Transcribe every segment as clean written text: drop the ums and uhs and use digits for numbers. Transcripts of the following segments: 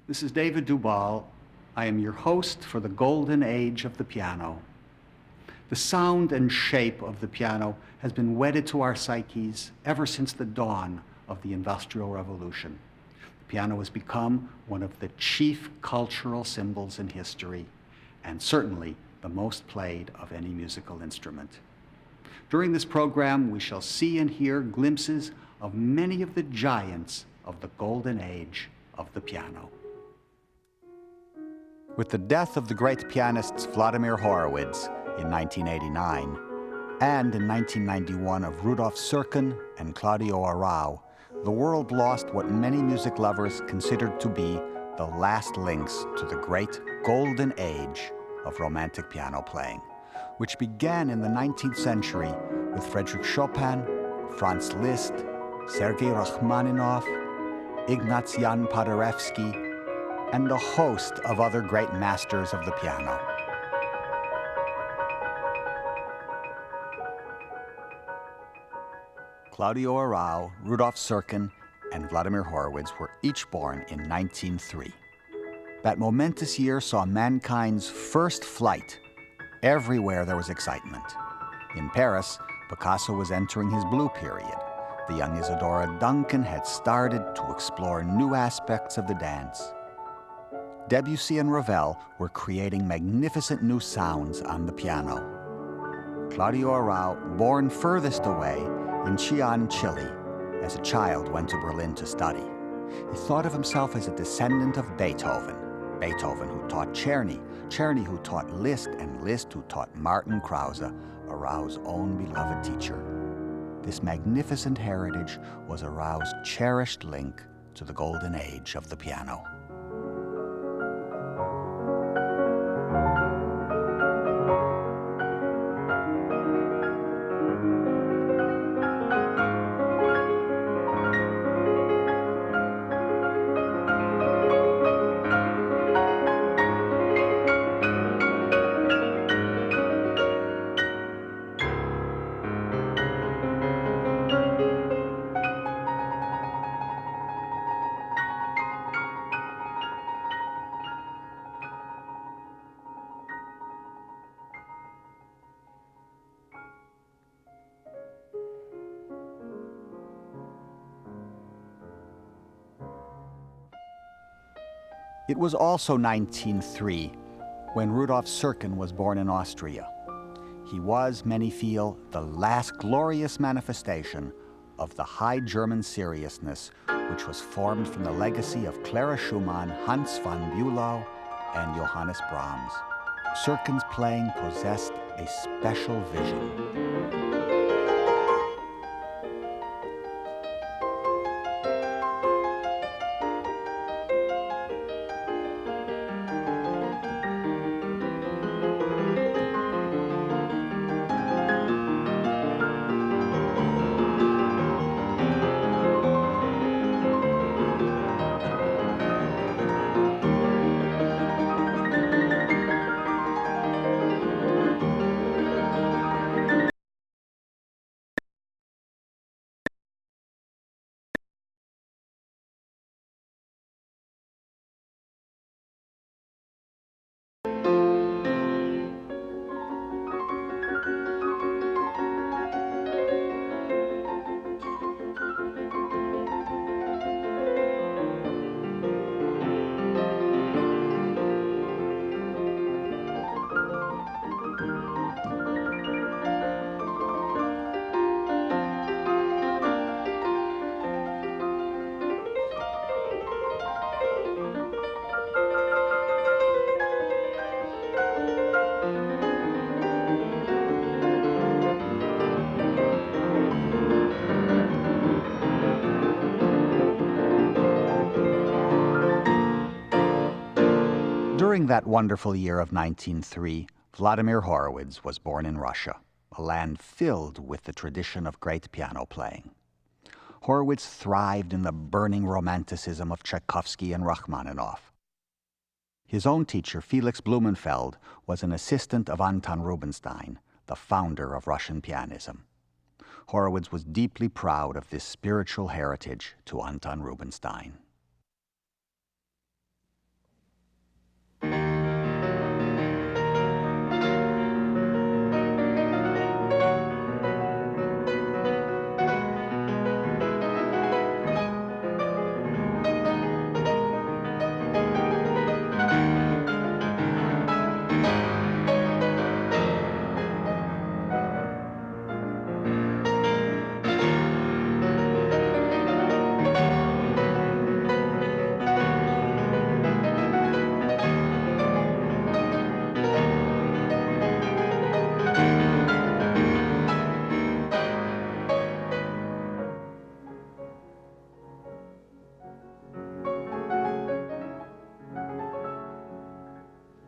This is David Dubal. I am your host for the golden age of the piano. The sound and shape of the piano has been wedded to our psyches ever since the dawn of the Industrial Revolution. The piano has become one of the chief cultural symbols in history, and certainly the most played of any musical instrument. During this program, we shall see and hear glimpses of many of the giants of the golden age of the piano. With the death of the great pianists Vladimir Horowitz in 1989, and in 1991 of Rudolf Serkin and Claudio Arrau, the world lost what many music lovers considered to be the last links to the great golden age of Romantic piano playing, which began in the 19th century with Frédéric Chopin, Franz Liszt, Sergei Rachmaninoff, Ignaz Jan Paderewski, and a host of other great masters of the piano. Claudio Arrau, Rudolf Serkin, and Vladimir Horowitz were each born in 1903. That momentous year saw mankind's first flight. Everywhere there was excitement. In Paris, Picasso was entering his blue period. The young Isadora Duncan had started to explore new aspects of the dance. Debussy and Ravel were creating magnificent new sounds on the piano. Claudio Arrau, born furthest away in Chillán, Chile, as a child went to Berlin to study. He thought of himself as a descendant of Beethoven. Beethoven who taught Czerny, Czerny who taught Liszt, and Liszt who taught Martin Krause, Arrau's own beloved teacher. This magnificent heritage was Arrau's cherished link to the golden age of the piano. It was also 1903 when Rudolf Serkin was born in Austria. He was, many feel, the last glorious manifestation of the high German seriousness which was formed from the legacy of Clara Schumann, Hans von Bülow, and Johannes Brahms. Serkin's playing possessed a special vision. During that wonderful year of 1903, Vladimir Horowitz was born in Russia, a land filled with the tradition of great piano playing. Horowitz thrived in the burning romanticism of Tchaikovsky and Rachmaninoff. His own teacher, Felix Blumenfeld, was an assistant of Anton Rubinstein, the founder of Russian pianism. Horowitz was deeply proud of this spiritual heritage to Anton Rubinstein.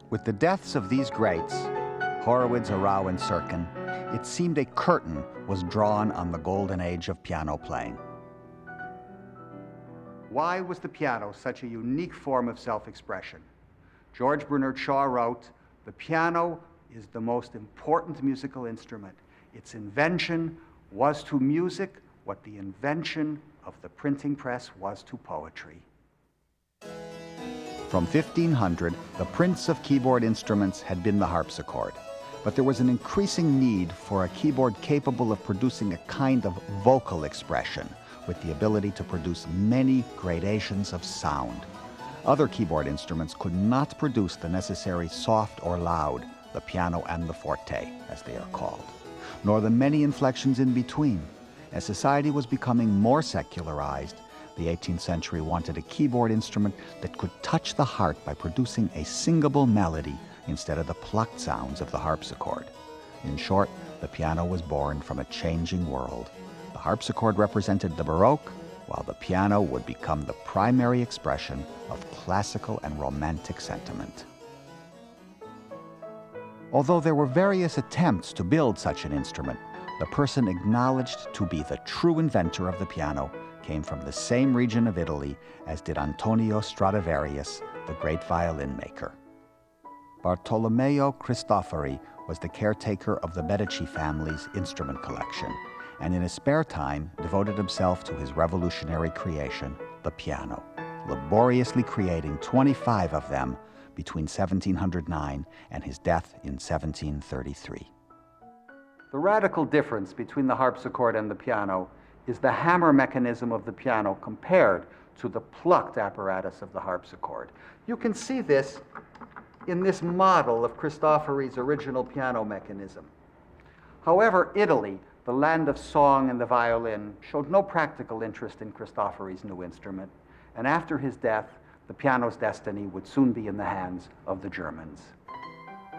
With the deaths of these greats, Horowitz, Arau, and Serkin, it seemed a curtain was drawn on the golden age of piano playing. Why was the piano such a unique form of self-expression? George Bernard Shaw wrote, "The piano is the most important musical instrument. Its invention was to music what the invention of the printing press was to poetry." From 1500, the prince of keyboard instruments had been the harpsichord, but there was an increasing need for a keyboard capable of producing a kind of vocal expression with the ability to produce many gradations of sound. Other keyboard instruments could not produce the necessary soft or loud, the piano and the forte, as they are called, nor the many inflections in between. As society was becoming more secularized, the 18th century wanted a keyboard instrument that could touch the heart by producing a singable melody instead of the plucked sounds of the harpsichord. In short, the piano was born from a changing world. The harpsichord represented the Baroque, while the piano would become the primary expression of classical and romantic sentiment. Although there were various attempts to build such an instrument, the person acknowledged to be the true inventor of the piano came from the same region of Italy as did Antonio Stradivarius, the great violin maker. Bartolomeo Cristofori was the caretaker of the Medici family's instrument collection, and in his spare time devoted himself to his revolutionary creation, the piano, laboriously creating 25 of them between 1709 and his death in 1733. The radical difference between the harpsichord and the piano is the hammer mechanism of the piano compared to the plucked apparatus of the harpsichord. You can see this in this model of Cristofori's original piano mechanism. However, Italy, the land of song and the violin, showed no practical interest in Cristofori's new instrument, and after his death, the piano's destiny would soon be in the hands of the Germans.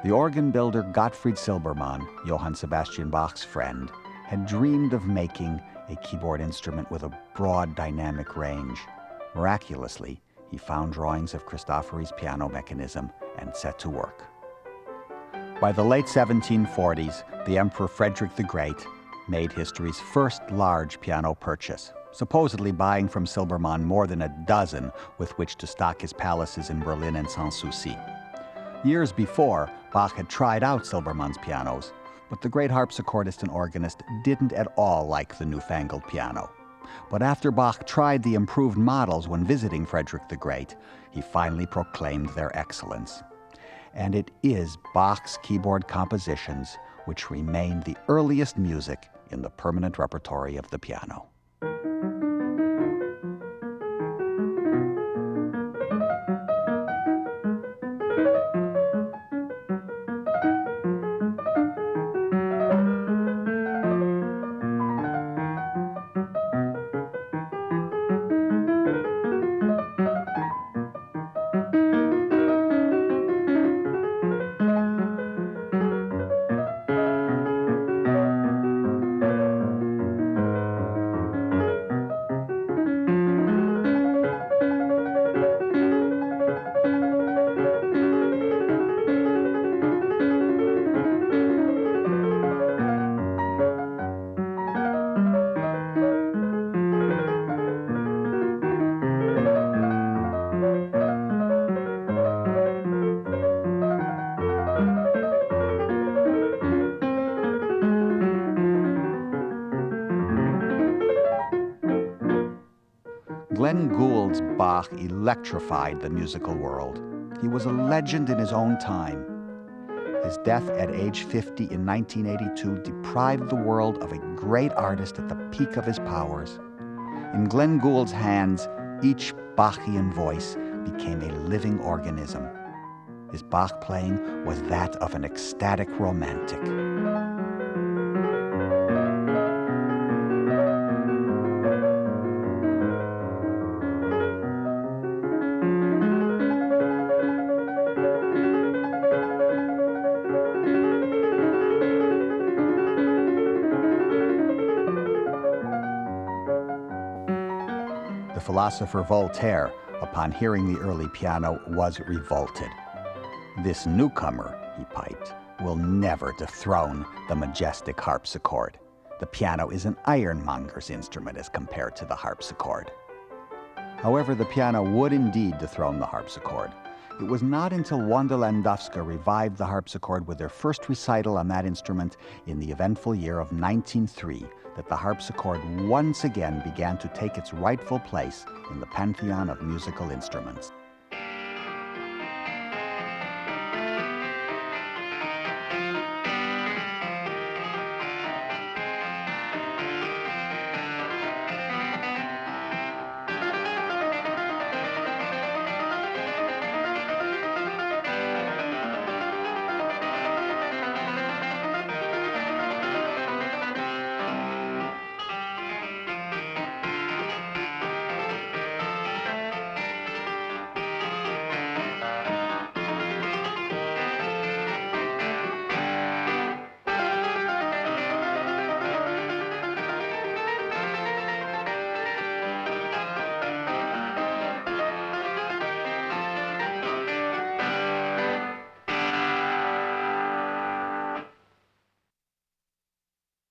The organ builder Gottfried Silbermann, Johann Sebastian Bach's friend, had dreamed of making a keyboard instrument with a broad dynamic range. Miraculously, he found drawings of Cristofori's piano mechanism and set to work. By the late 1740s, the Emperor Frederick the Great made history's first large piano purchase, supposedly buying from Silbermann more than a dozen with which to stock his palaces in Berlin and Sanssouci. Years before, Bach had tried out Silbermann's pianos, but the great harpsichordist and organist didn't at all like the newfangled piano. But after Bach tried the improved models when visiting Frederick the Great, he finally proclaimed their excellence. And it is Bach's keyboard compositions which remain the earliest music in the permanent repertory of the piano. Glenn Gould's Bach electrified the musical world. He was a legend in his own time. His death at age 50 in 1982 deprived the world of a great artist at the peak of his powers. In Glenn Gould's hands, each Bachian voice became a living organism. His Bach playing was that of an ecstatic romantic. The philosopher Voltaire, upon hearing the early piano, was revolted. "This newcomer," he piped, "will never dethrone the majestic harpsichord. The piano is an ironmonger's instrument as compared to the harpsichord." However, the piano would indeed dethrone the harpsichord. It was not until Wanda Landowska revived the harpsichord with their first recital on that instrument in the eventful year of 1903 that the harpsichord once again began to take its rightful place in the pantheon of musical instruments.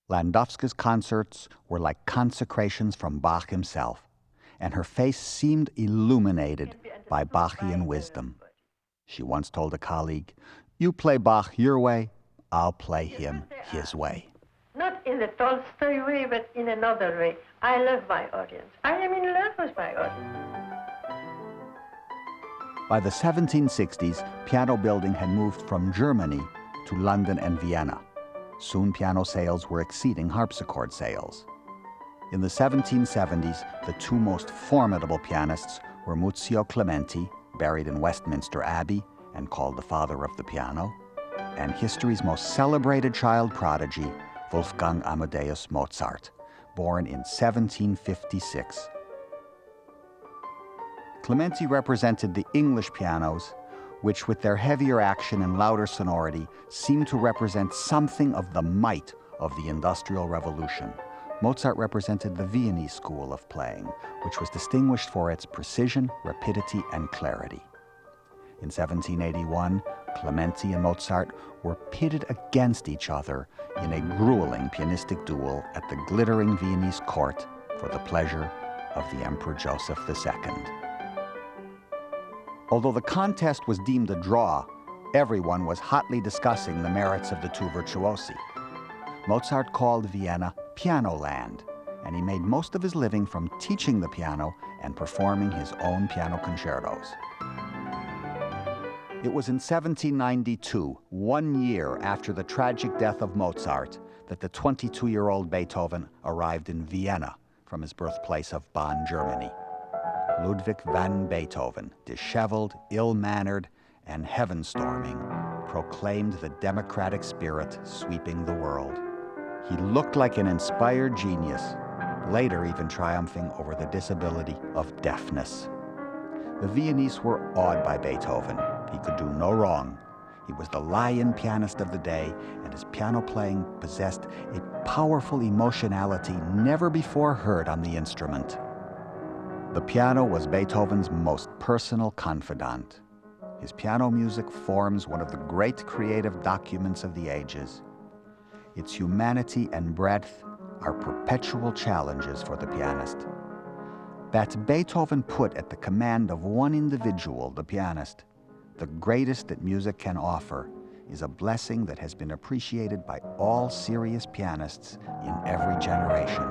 Landowska's concerts were like consecrations from Bach himself, and her face seemed illuminated by Bachian wisdom. She once told a colleague, "You play Bach your way, I'll play him his way." Not in the Tolstoy way, but in another way. I love my audience. I am in love with my audience. By the 1760s, piano building had moved from Germany to London and Vienna. Soon piano sales were exceeding harpsichord sales. In the 1770s, the two most formidable pianists were Muzio Clementi, buried in Westminster Abbey and called the father of the piano, and history's most celebrated child prodigy, Wolfgang Amadeus Mozart, born in 1756. Clementi represented the English pianos, which with their heavier action and louder sonority seemed to represent something of the might of the Industrial Revolution. Mozart represented the Viennese school of playing, which was distinguished for its precision, rapidity, and clarity. In 1781, Clementi and Mozart were pitted against each other in a grueling pianistic duel at the glittering Viennese court for the pleasure of the Emperor Joseph II. Although the contest was deemed a draw, everyone was hotly discussing the merits of the two virtuosi. Mozart called Vienna Piano Land, and he made most of his living from teaching the piano and performing his own piano concertos. It was in 1792, 1 year after the tragic death of Mozart, that the 22-year-old Beethoven arrived in Vienna from his birthplace of Bonn, Germany. Ludwig van Beethoven, disheveled, ill-mannered, and heaven-storming, proclaimed the democratic spirit sweeping the world. He looked like an inspired genius, later even triumphing over the disability of deafness. The Viennese were awed by Beethoven. He could do no wrong. He was the lion pianist of the day, and his piano playing possessed a powerful emotionality never before heard on the instrument. The piano was Beethoven's most personal confidant. His piano music forms one of the great creative documents of the ages. Its humanity and breadth are perpetual challenges for the pianist. That Beethoven put at the command of one individual, the pianist, the greatest that music can offer, is a blessing that has been appreciated by all serious pianists in every generation.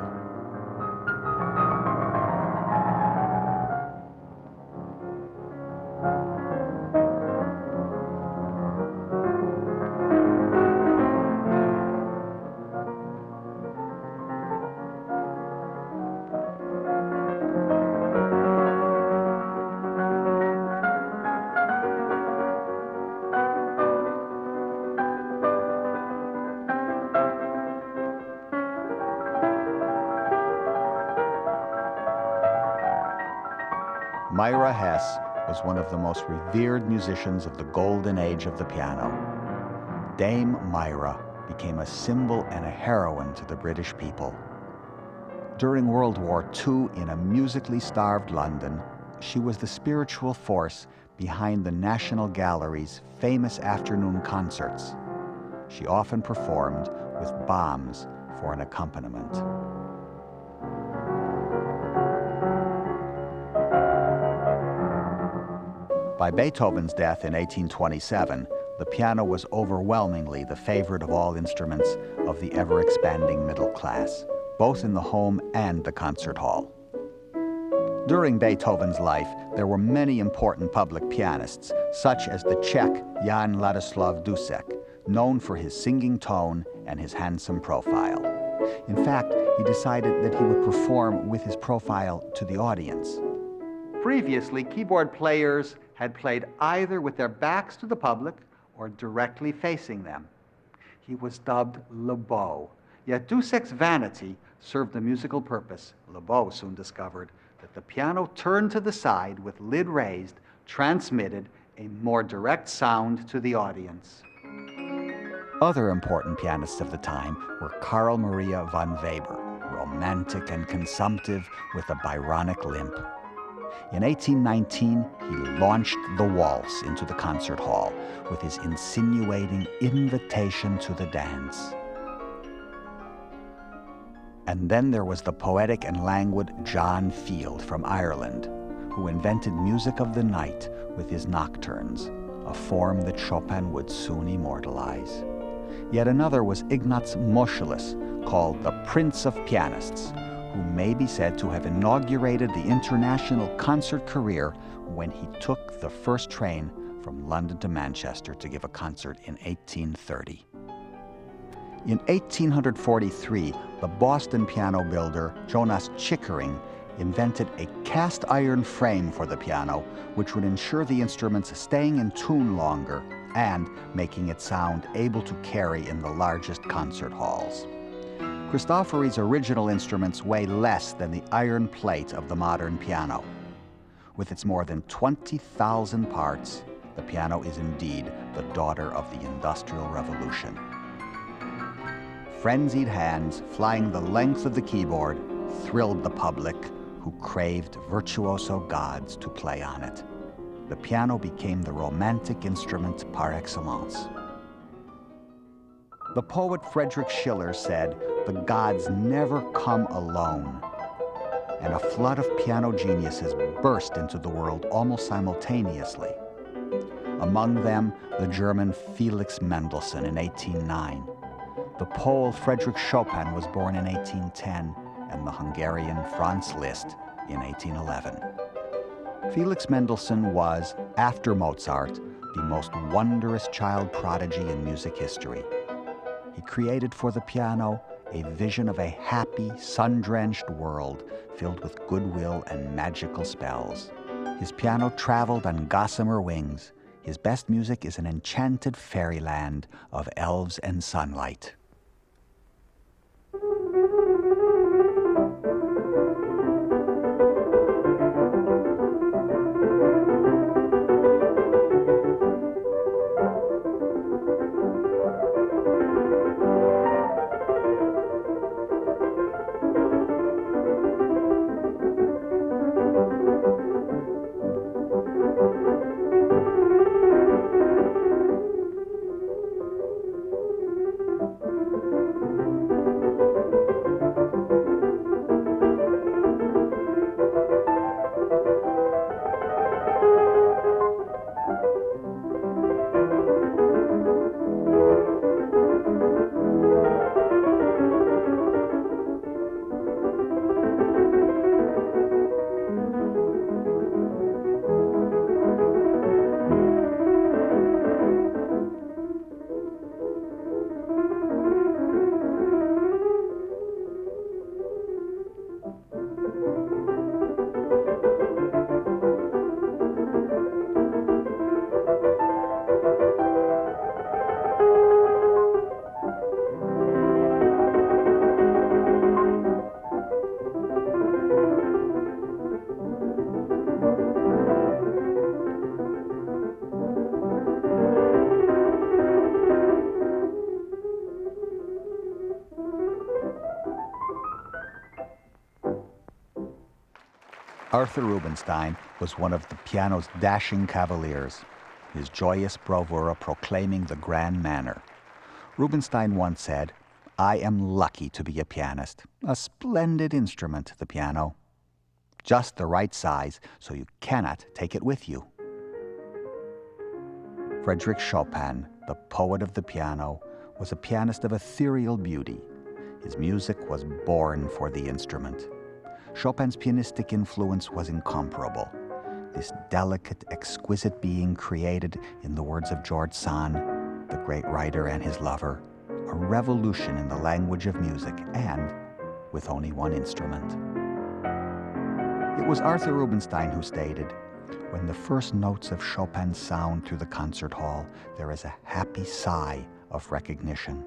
Myra Hess was one of the most revered musicians of the golden age of the piano. Dame Myra became a symbol and a heroine to the British people. During World War II, in a musically starved London, she was the spiritual force behind the National Gallery's famous afternoon concerts. She often performed with bombs for an accompaniment. By Beethoven's death in 1827, the piano was overwhelmingly the favorite of all instruments of the ever-expanding middle class, both in the home and the concert hall. During Beethoven's life, there were many important public pianists, such as the Czech Jan Ladislav Dussek, known for his singing tone and his handsome profile. In fact, he decided that he would perform with his profile to the audience. Previously, keyboard players had played either with their backs to the public or directly facing them. He was dubbed Le Beau, yet Dussek's vanity served a musical purpose. Le Beau soon discovered that the piano turned to the side with lid raised transmitted a more direct sound to the audience. Other important pianists of the time were Carl Maria von Weber, romantic and consumptive with a Byronic limp. In 1819, he launched the waltz into the concert hall with his insinuating invitation to the dance. And then there was the poetic and languid John Field from Ireland, who invented music of the night with his nocturnes, a form that Chopin would soon immortalize. Yet another was Ignaz Moscheles, called the Prince of Pianists, who may be said to have inaugurated the international concert career when he took the first train from London to Manchester to give a concert in 1830. In 1843, the Boston piano builder Jonas Chickering invented a cast iron frame for the piano, which would ensure the instruments staying in tune longer and making it sound able to carry in the largest concert halls. Cristofori's original instruments weigh less than the iron plate of the modern piano. With its more than 20,000 parts, the piano is indeed the daughter of the Industrial Revolution. Frenzied hands flying the length of the keyboard thrilled the public, who craved virtuoso gods to play on it. The piano became the romantic instrument par excellence. The poet Friedrich Schiller said, "The gods never come alone." And a flood of piano geniuses burst into the world almost simultaneously. Among them, the German Felix Mendelssohn in 1809. The Pole Friedrich Chopin was born in 1810, and the Hungarian Franz Liszt in 1811. Felix Mendelssohn was, after Mozart, the most wondrous child prodigy in music history. He created for the piano a vision of a happy, sun-drenched world filled with goodwill and magical spells. His piano traveled on gossamer wings. His best music is an enchanted fairyland of elves and sunlight. Arthur Rubinstein was one of the piano's dashing cavaliers, his joyous bravura proclaiming the grand manner. Rubinstein once said, "I am lucky to be a pianist. A splendid instrument, the piano. Just the right size, so you cannot take it with you." Frédéric Chopin, the poet of the piano, was a pianist of ethereal beauty. His music was born for the instrument. Chopin's pianistic influence was incomparable. This delicate, exquisite being created, in the words of George Sand, the great writer and his lover, a revolution in the language of music, and with only one instrument. It was Arthur Rubinstein who stated, "When the first notes of Chopin sound through the concert hall, there is a happy sigh of recognition."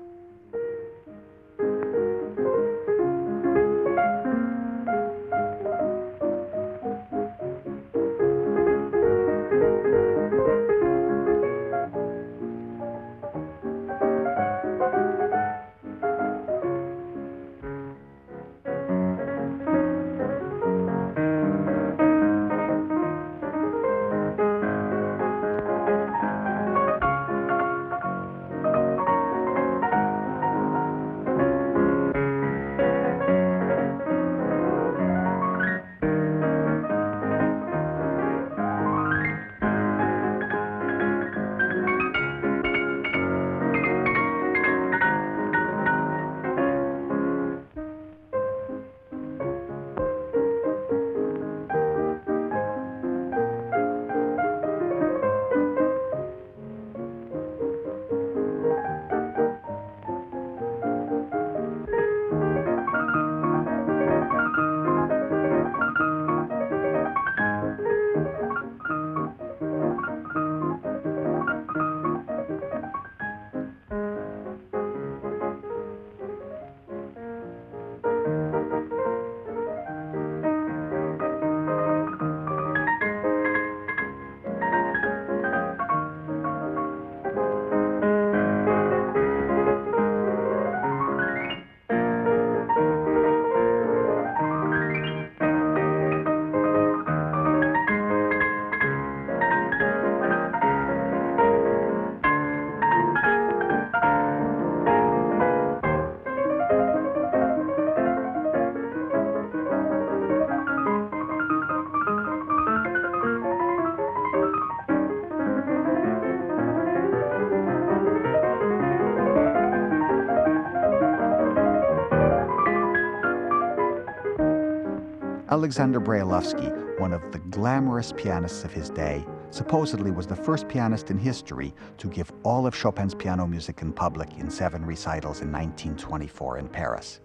Alexander Brailovsky, one of the glamorous pianists of his day, supposedly was the first pianist in history to give all of Chopin's piano music in public in 7 recitals in 1924 in Paris.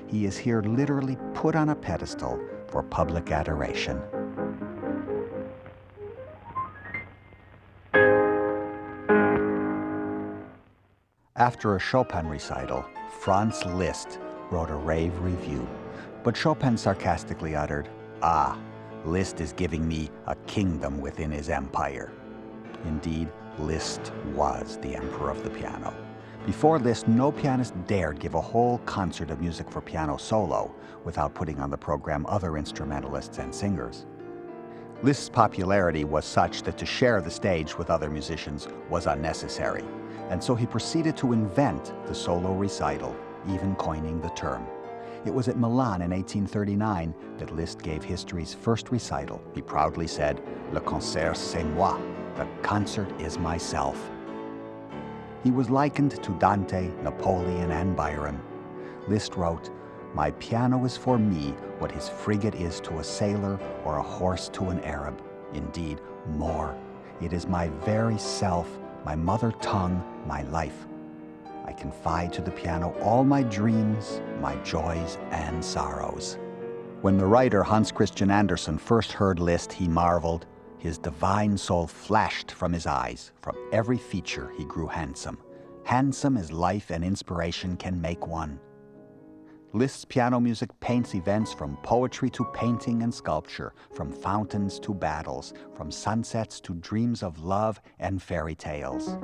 He is here literally put on a pedestal for public adoration. After a Chopin recital, Franz Liszt wrote a rave review, but Chopin sarcastically uttered, "Ah, Liszt is giving me a kingdom within his empire." Indeed, Liszt was the emperor of the piano. Before Liszt, no pianist dared give a whole concert of music for piano solo without putting on the program other instrumentalists and singers. Liszt's popularity was such that to share the stage with other musicians was unnecessary, and so he proceeded to invent the solo recital, even coining the term. It was at Milan in 1839 that Liszt gave history's first recital. He proudly said, "Le concert c'est moi, the concert is myself." He was likened to Dante, Napoleon, and Byron. Liszt wrote, "My piano is for me what his frigate is to a sailor or a horse to an Arab. Indeed, more. It is my very self, my mother tongue, my life. I confide to the piano all my dreams, my joys, and sorrows." When the writer Hans Christian Andersen first heard Liszt, he marveled. His divine soul flashed from his eyes. From every feature he grew handsome. Handsome as life and inspiration can make one. Liszt's piano music paints events from poetry to painting and sculpture, from fountains to battles, from sunsets to dreams of love and fairy tales.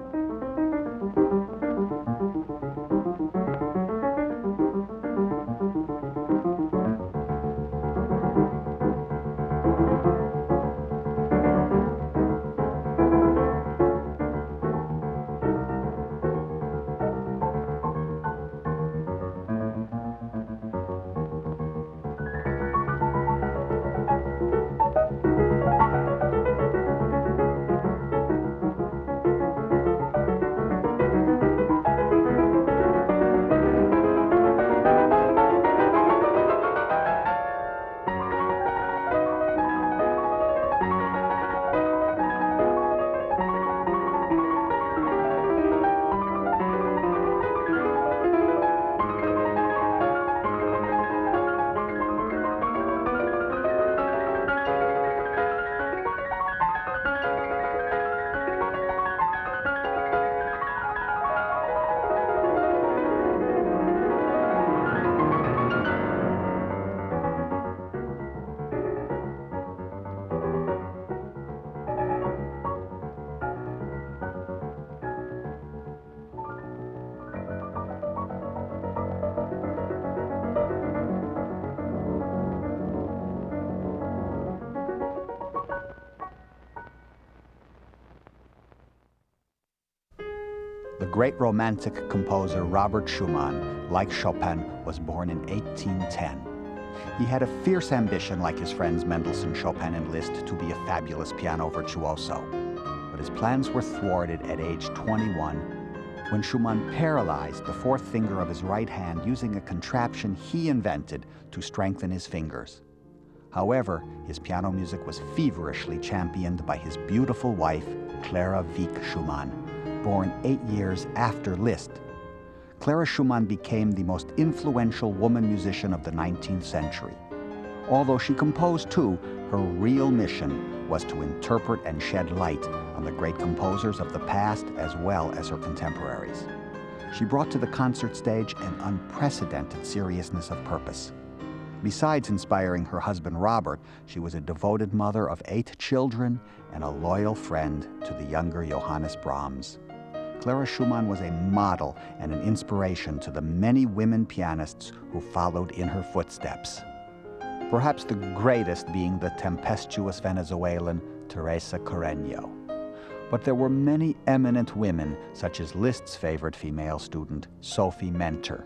The great romantic composer Robert Schumann, like Chopin, was born in 1810. He had a fierce ambition, like his friends Mendelssohn, Chopin, and Liszt, to be a fabulous piano virtuoso. But his plans were thwarted at age 21 when Schumann paralyzed the fourth finger of his right hand using a contraption he invented to strengthen his fingers. However, his piano music was feverishly championed by his beautiful wife, Clara Wieck Schumann, born 8 years after Liszt. Clara Schumann became the most influential woman musician of the 19th century. Although she composed too, her real mission was to interpret and shed light on the great composers of the past as well as her contemporaries. She brought to the concert stage an unprecedented seriousness of purpose. Besides inspiring her husband Robert, she was a devoted mother of 8 children and a loyal friend to the younger Johannes Brahms. Clara Schumann was a model and an inspiration to the many women pianists who followed in her footsteps. Perhaps the greatest being the tempestuous Venezuelan Teresa Carreño. But there were many eminent women, such as Liszt's favorite female student, Sophie Mentor.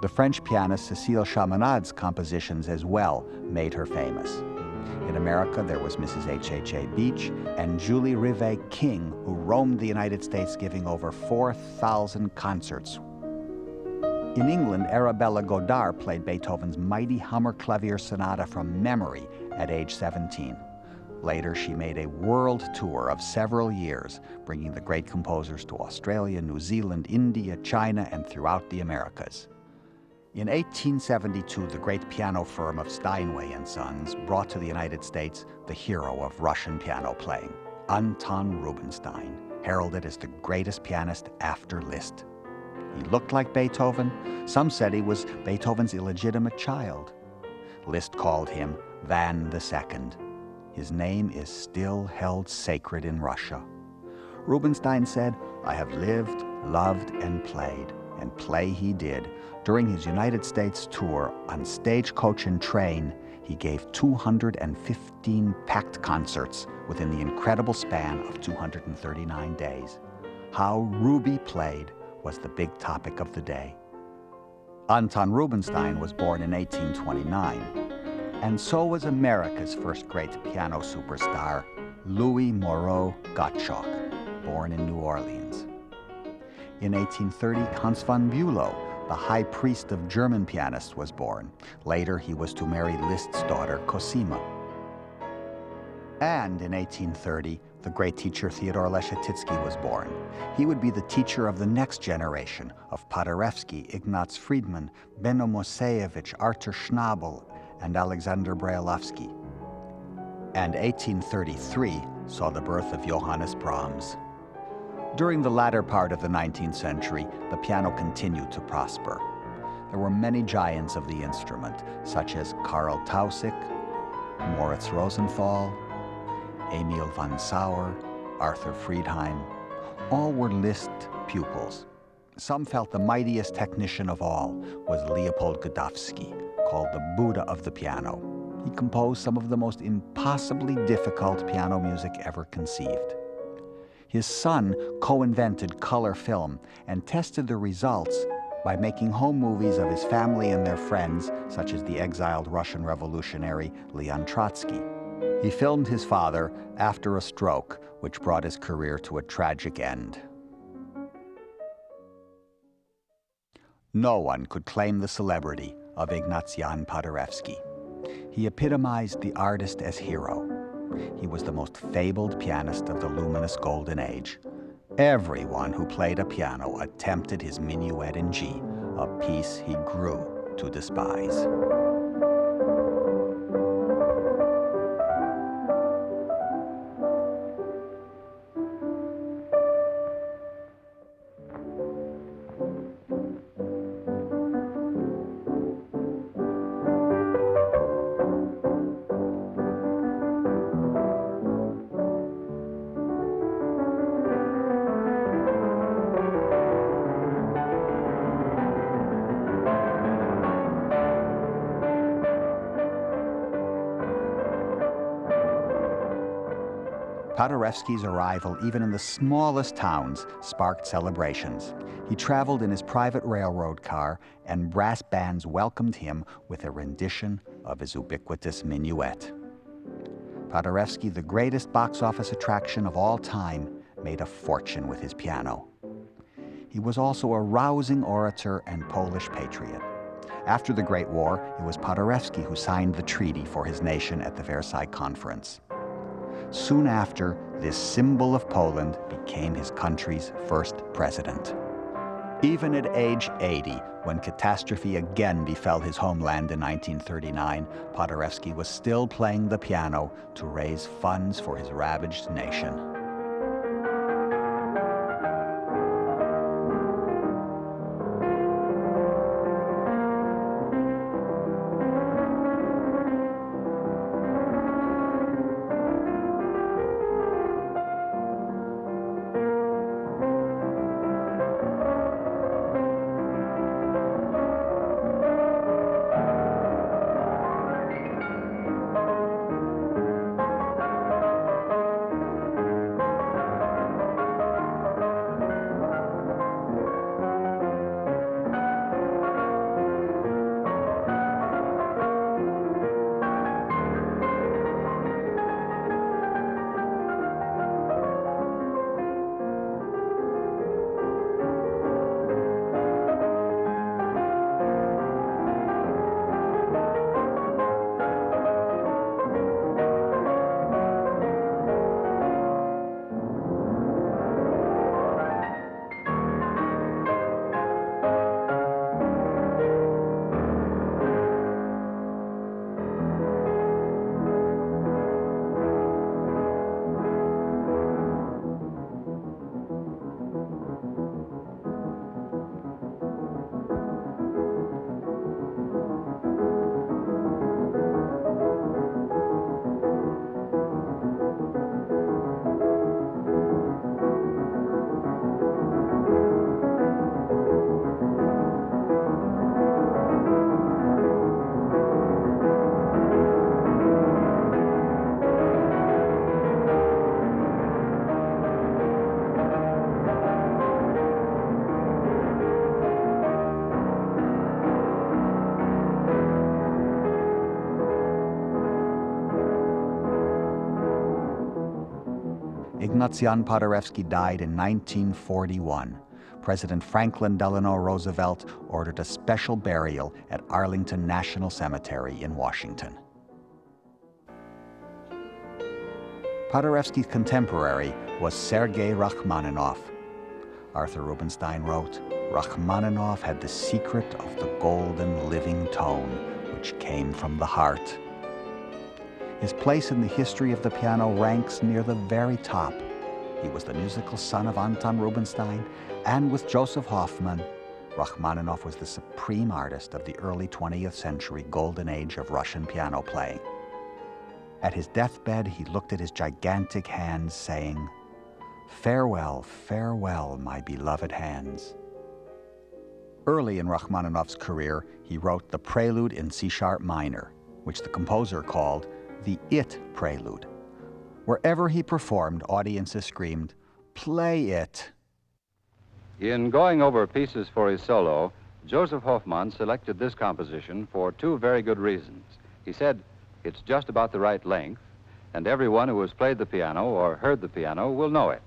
The French pianist Cécile Chaminade's compositions as well made her famous. In America, there was Mrs. H.H.A. Beach and Julie Rivet King, who roamed the United States giving over 4,000 concerts. In England, Arabella Godard played Beethoven's mighty Hummer Clavier Sonata from memory at age 17. Later, she made a world tour of several years, bringing the great composers to Australia, New Zealand, India, China, and throughout the Americas. In 1872, the great piano firm of Steinway and Sons brought to the United States the hero of Russian piano playing, Anton Rubinstein, heralded as the greatest pianist after Liszt. He looked like Beethoven. Some said he was Beethoven's illegitimate child. Liszt called him Van II. His name is still held sacred in Russia. Rubinstein said, "I have lived, loved, and played," and play he did. During his United States tour on Stagecoach and Train, he gave 215 packed concerts within the incredible span of 239 days. How Ruby played was the big topic of the day. Anton Rubinstein was born in 1829, and so was America's first great piano superstar, Louis Moreau Gottschalk, born in New Orleans. In 1830, Hans von Bülow, the high priest of German pianists, was born. Later, he was to marry Liszt's daughter, Cosima. And in 1830, the great teacher Theodore Leschetizky was born. He would be the teacher of the next generation of Paderewski, Ignaz Friedman, Benno Mosejevich, Artur Schnabel, and Alexander Brailovsky. And 1833 saw the birth of Johannes Brahms. During the latter part of the 19th century, the piano continued to prosper. There were many giants of the instrument, such as Karl Tausig, Moritz Rosenthal, Emil von Sauer, Arthur Friedheim. All were Liszt pupils. Some felt the mightiest technician of all was Leopold Godowsky, called the Buddha of the piano. He composed some of the most impossibly difficult piano music ever conceived. His son co-invented color film and tested the results by making home movies of his family and their friends, such as the exiled Russian revolutionary Leon Trotsky. He filmed his father after a stroke, which brought his career to a tragic end. No one could claim the celebrity of Ignaz Jan Paderewski. He epitomized the artist as hero. He was the most fabled pianist of the luminous golden age. Everyone who played a piano attempted his minuet in G, a piece he grew to despise. Paderewski's arrival, even in the smallest towns, sparked celebrations. He traveled in his private railroad car, and brass bands welcomed him with a rendition of his ubiquitous minuet. Paderewski, the greatest box office attraction of all time, made a fortune with his piano. He was also a rousing orator and Polish patriot. After the Great War, it was Paderewski who signed the treaty for his nation at the Versailles Conference. Soon after, this symbol of Poland became his country's first president. Even at age 80, when catastrophe again befell his homeland in 1939, Paderewski was still playing the piano to raise funds for his ravaged nation. Ignatian Paderewski died in 1941. President Franklin Delano Roosevelt ordered a special burial at Arlington National Cemetery in Washington. Paderewski's contemporary was Sergei Rachmaninoff. Arthur Rubinstein wrote, "Rachmaninoff had the secret of the golden living tone, which came from the heart." His place in the history of the piano ranks near the very top. He was the musical son of Anton Rubinstein, and with Joseph Hoffman, Rachmaninoff was the supreme artist of the early 20th century golden age of Russian piano playing. At his deathbed, he looked at his gigantic hands, saying, "Farewell, farewell, my beloved hands." Early in Rachmaninoff's career, he wrote the Prelude in C-sharp minor, which the composer called the It Prelude. Wherever he performed, audiences screamed, "Play it!" In going over pieces for his solo, Joseph Hoffman selected this composition for two very good reasons. He said, it's just about the right length, and everyone who has played the piano or heard the piano will know it.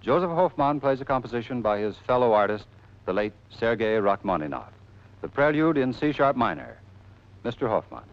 Joseph Hoffman plays a composition by his fellow artist, the late Sergei Rachmaninoff, the Prelude in C-sharp minor. Mr. Hoffman.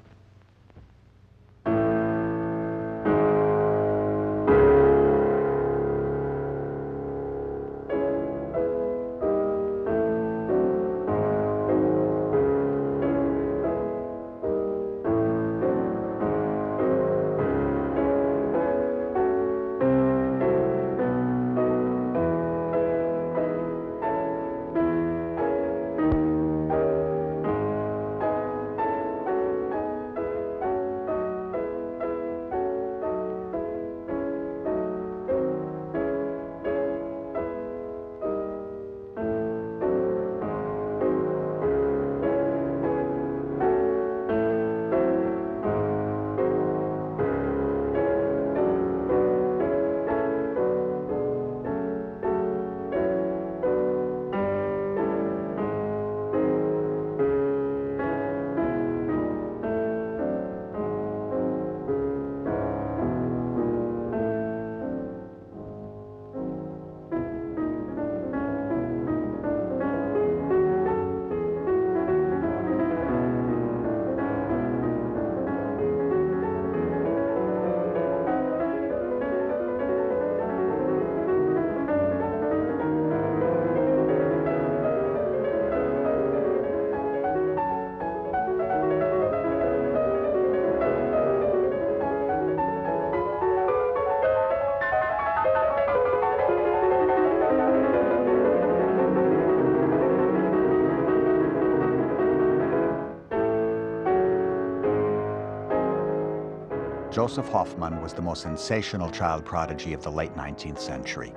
Joseph Hoffmann was the most sensational child prodigy of the late 19th century.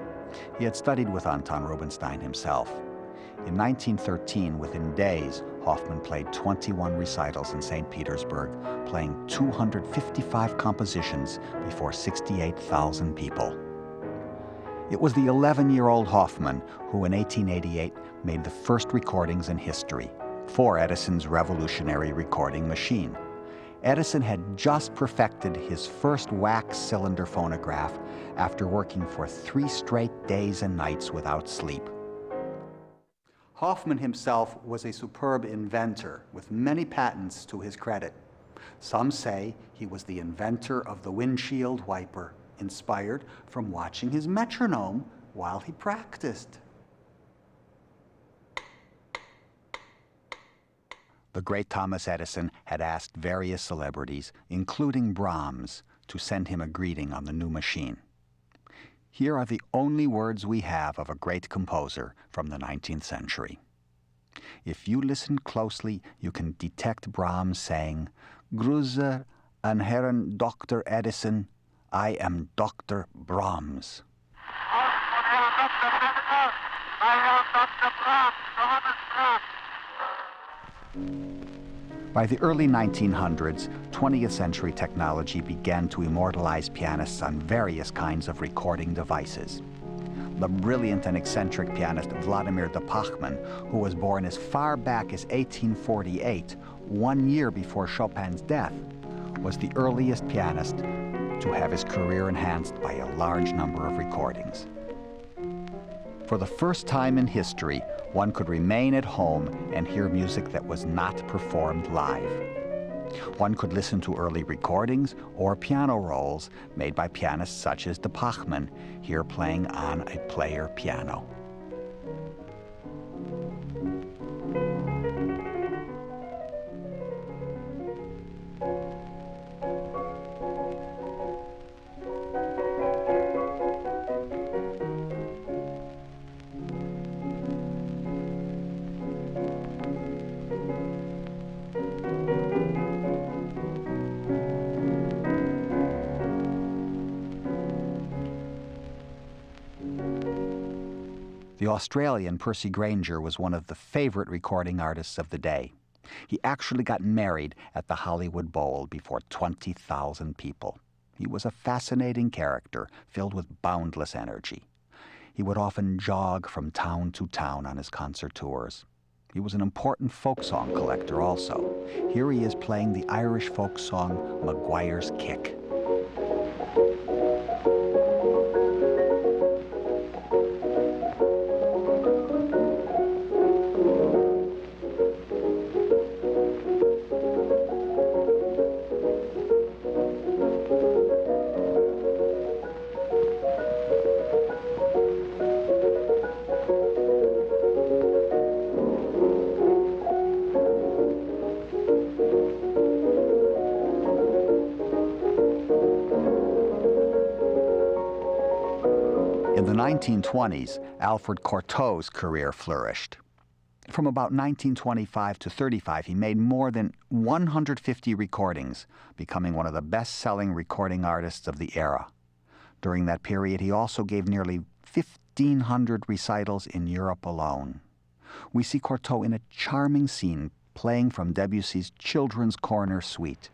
He had studied with Anton Rubinstein himself. In 1913, within days, Hoffmann played 21 recitals in St. Petersburg, playing 255 compositions before 68,000 people. It was the 11-year-old Hoffmann who, in 1888, made the first recordings in history for Edison's revolutionary recording machine. Edison had just perfected his first wax cylinder phonograph after working for 3 straight days and nights without sleep. Hoffmann himself was a superb inventor with many patents to his credit. Some say he was the inventor of the windshield wiper, inspired from watching his metronome while he practiced. The great Thomas Edison had asked various celebrities, including Brahms, to send him a greeting on the new machine. Here are the only words we have of a great composer from the 19th century. If you listen closely, you can detect Brahms saying, "Grüße an Herrn Dr. Edison, I am Dr. Brahms." By the early 1900s, 20th century technology began to immortalize pianists on various kinds of recording devices. The brilliant and eccentric pianist Vladimir Dupal, who was born as far back as 1848, 1 year before Chopin's death, was the earliest pianist to have his career enhanced by a large number of recordings. For the first time in history, one could remain at home and hear music that was not performed live. One could listen to early recordings or piano rolls made by pianists such as Dupal, here playing on a player piano. The Australian Percy Grainger was one of the favorite recording artists of the day. He actually got married at the Hollywood Bowl before 20,000 people. He was a fascinating character, filled with boundless energy. He would often jog from town to town on his concert tours. He was an important folk song collector also. Here he is playing the Irish folk song Maguire's Kick. In the 1920s, Alfred Cortot's career flourished. From about 1925 to 35, he made more than 150 recordings, becoming one of the best-selling recording artists of the era. During that period, he also gave nearly 1,500 recitals in Europe alone. We see Cortot in a charming scene playing from Debussy's Children's Corner Suite.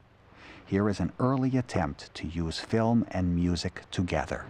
Here is an early attempt to use film and music together.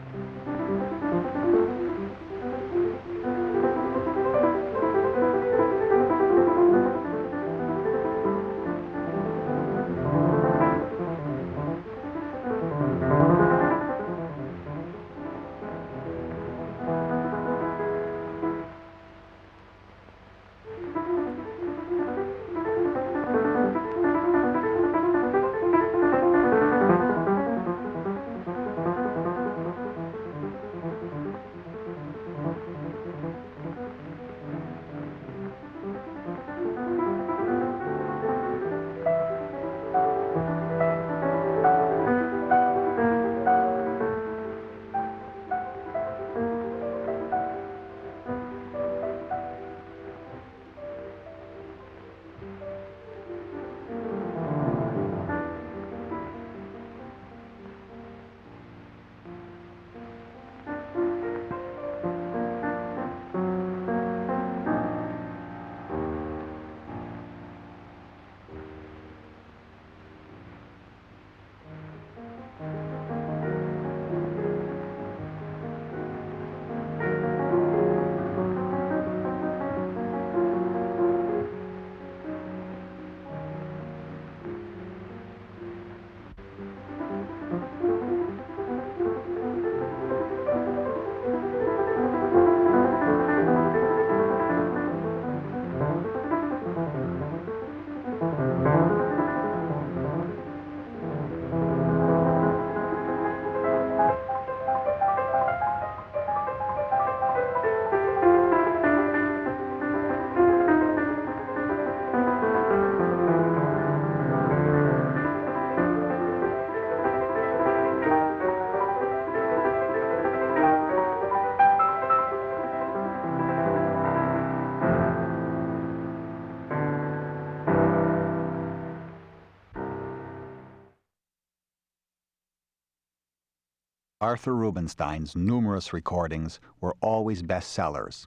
Arthur Rubinstein's numerous recordings were always bestsellers.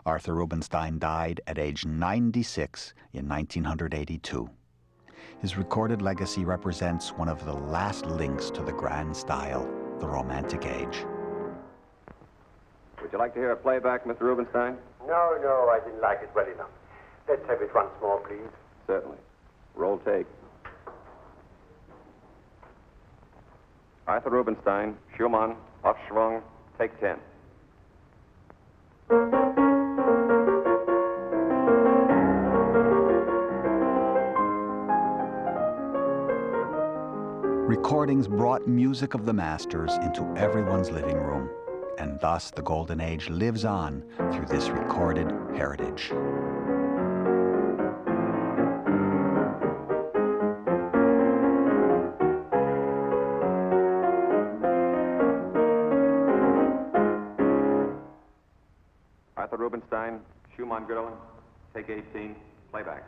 Arthur Rubinstein died at age 96 in 1982. His recorded legacy represents one of the last links to the grand style, the Romantic Age. Would you like to hear a playback, Mr. Rubinstein? No, I didn't like it well enough. Let's have it once more, please. Certainly. Roll take. Arthur Rubinstein, Schumann, Aufschwung, take 10. Recordings brought music of the masters into everyone's living room, and thus the Golden Age lives on through this recorded heritage. Arthur Rubinstein, Schumann Grillen, take 18, playback.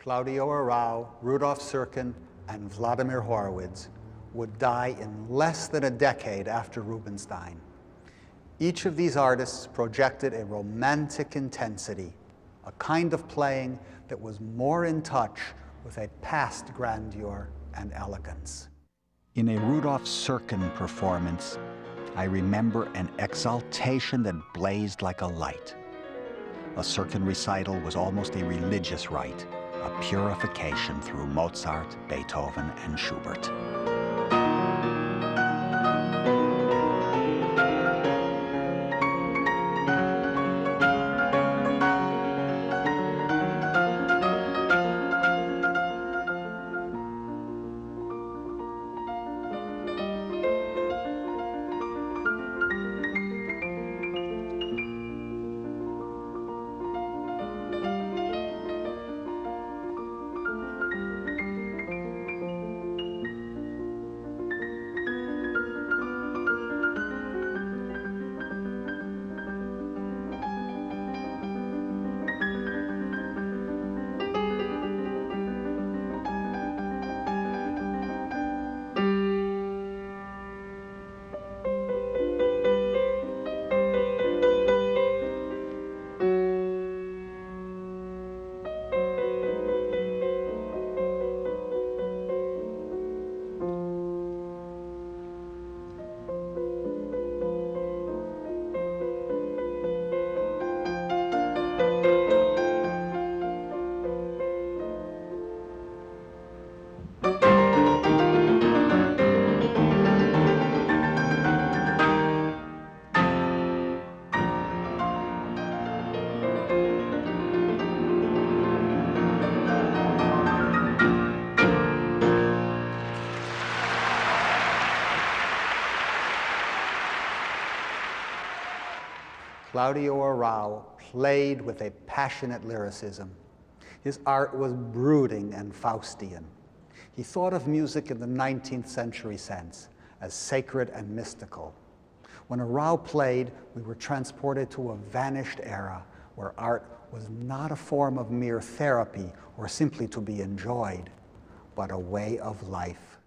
Claudio Arrau, Rudolf Serkin, and Vladimir Horowitz would die in less than a decade after Rubinstein. Each of these artists projected a romantic intensity, a kind of playing that was more in touch with a past grandeur and elegance. In a Rudolf Serkin performance, I remember an exaltation that blazed like a light. A Serkin recital was almost a religious rite, a purification through Mozart, Beethoven, and Schubert. Claudio Arrau played with a passionate lyricism. His art was brooding and Faustian. He thought of music in the 19th century sense, as sacred and mystical. When Arrau played, we were transported to a vanished era where art was not a form of mere therapy or simply to be enjoyed, but a way of life.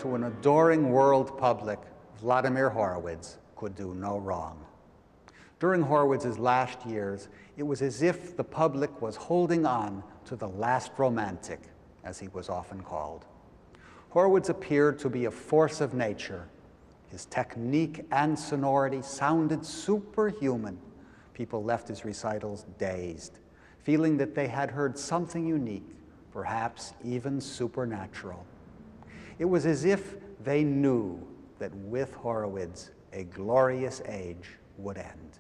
to an adoring world public, Vladimir Horowitz could do no wrong. During Horowitz's last years, it was as if the public was holding on to the last romantic, as he was often called. Horowitz appeared to be a force of nature. His technique and sonority sounded superhuman. People left his recitals dazed, feeling that they had heard something unique, perhaps even supernatural. It was as if they knew that with Horowitz, a glorious age would end.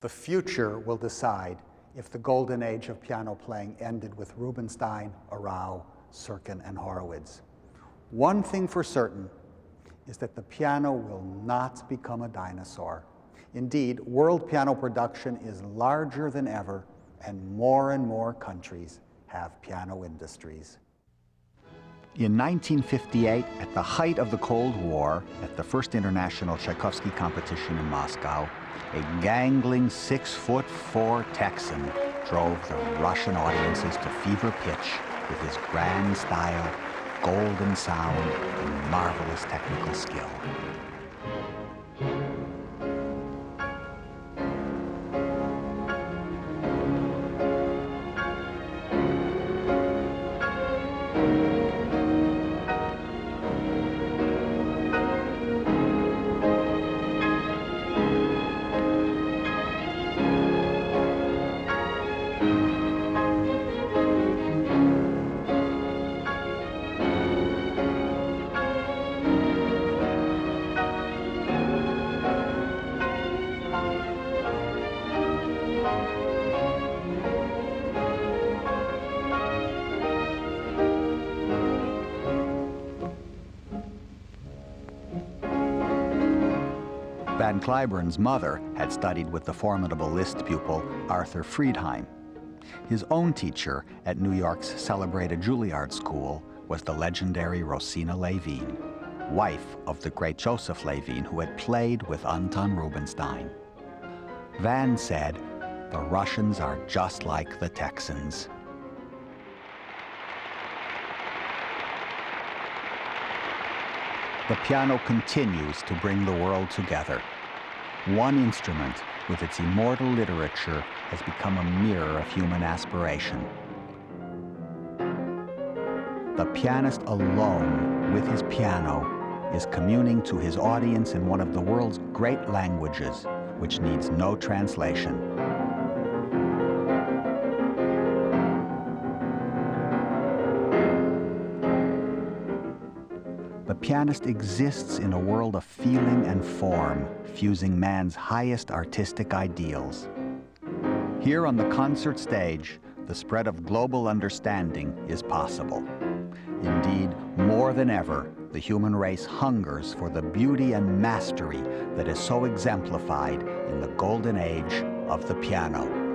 The future will decide if the golden age of piano playing ended with Rubinstein, Arau, Serkin, and Horowitz. One thing for certain is that the piano will not become a dinosaur. Indeed, world piano production is larger than ever, and more countries have piano industries. In 1958, at the height of the Cold War, at the first international Tchaikovsky competition in Moscow, a gangling 6'4" Texan drove the Russian audiences to fever pitch with his grand style, golden sound, and marvelous technical skill. Van Cliburn's mother had studied with the formidable Liszt pupil Arthur Friedheim. His own teacher at New York's celebrated Juilliard School was the legendary Rosina Levine, wife of the great Joseph Levine, who had played with Anton Rubinstein. Van said, "The Russians are just like the Texans." The piano continues to bring the world together. One instrument, with its immortal literature, has become a mirror of human aspiration. the pianist alone, with his piano, is communing to his audience in one of the world's great languages, which needs no translation. The pianist exists in a world of feeling and form, fusing man's highest artistic ideals. Here on the concert stage, the spread of global understanding is possible. Indeed, more than ever, the human race hungers for the beauty and mastery that is so exemplified in the golden age of the piano.